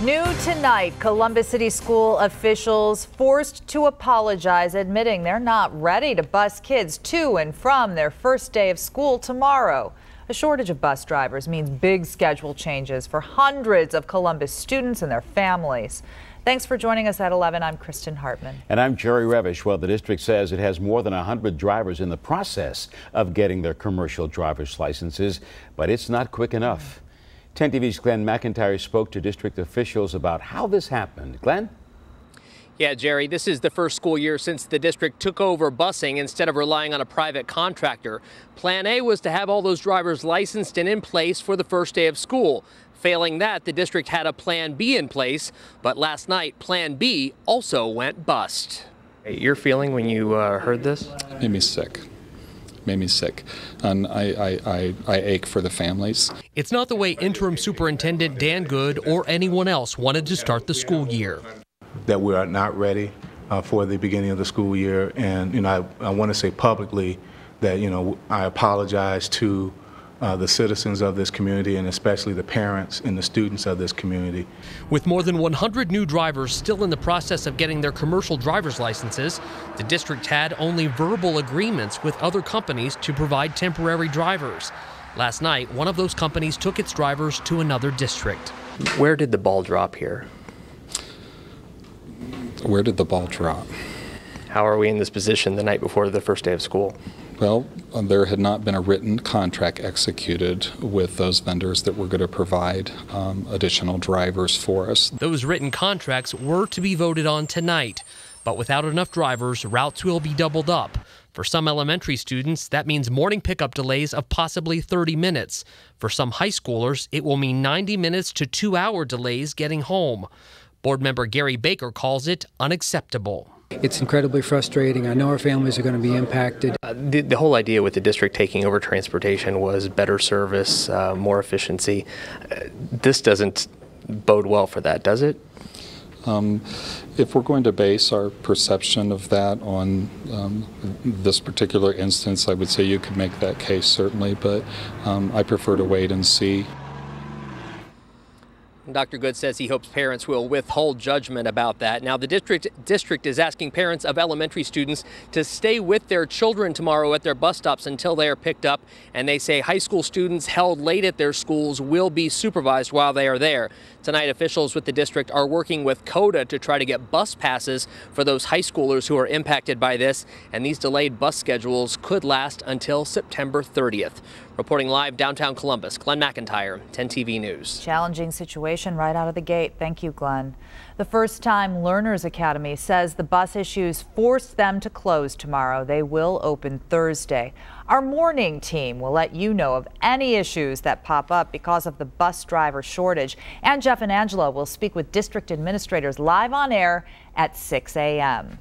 New tonight, Columbus City School officials forced to apologize, admitting they're not ready to bus kids to and from their first day of school tomorrow. A shortage of bus drivers means big schedule changes for hundreds of Columbus students and their families. Thanks for joining us at 11. I'm Kristen Hartman. And I'm Jerry Revish. Well, the district says it has more than 100 drivers in the process of getting their commercial driver's licenses, but it's not quick enough. 10 TV's Glenn McIntyre spoke to district officials about how this happened. Glenn? Yeah, Jerry, this is the first school year since the district took over busing instead of relying on a private contractor. Plan A was to have all those drivers licensed and in place for the first day of school. Failing that, the district had a Plan B in place, but last night, Plan B also went bust. Your feeling when you heard this? Made me sick. And I ache for the families. It's not the way Interim Superintendent Dan Good or anyone else wanted to start the school year. That we are not ready for the beginning of the school year, and I want to say publicly that I apologize to the citizens of this community, and especially the parents and the students of this community. With more than 100 new drivers still in the process of getting their commercial driver's licenses, the district had only verbal agreements with other companies to provide temporary drivers. Last night, one of those companies took its drivers to another district. Where did the ball drop here? Where did the ball drop? How are we in this position the night before the first day of school? Well, there had not been a written contract executed with those vendors that were going to provide additional drivers for us. Those written contracts were to be voted on tonight, but without enough drivers, routes will be doubled up. For some elementary students, that means morning pickup delays of possibly 30 minutes. For some high schoolers, it will mean 90 minutes to 2-hour delays getting home. Board member Gary Baker calls it unacceptable. It's incredibly frustrating. I know our families are going to be impacted. The whole idea with the district taking over transportation was better service, more efficiency. This doesn't bode well for that, does it? If we're going to base our perception of that on this particular instance, I would say you could make that case, certainly, but I prefer to wait and see. Dr. Good says he hopes parents will withhold judgment about that. Now, the district is asking parents of elementary students to stay with their children tomorrow at their bus stops until they are picked up. And they say high school students held late at their schools will be supervised while they are there. Tonight, officials with the district are working with CODA to try to get bus passes for those high schoolers who are impacted by this. And these delayed bus schedules could last until September 30th. Reporting live downtown Columbus, Glenn McIntyre, 10 TV News. Challenging situation right out of the gate. Thank you, Glenn. The First Time Learners Academy says the bus issues forced them to close tomorrow. They will open Thursday. Our morning team will let you know of any issues that pop up because of the bus driver shortage. And Jeff and Angela will speak with district administrators live on air at 6 a.m.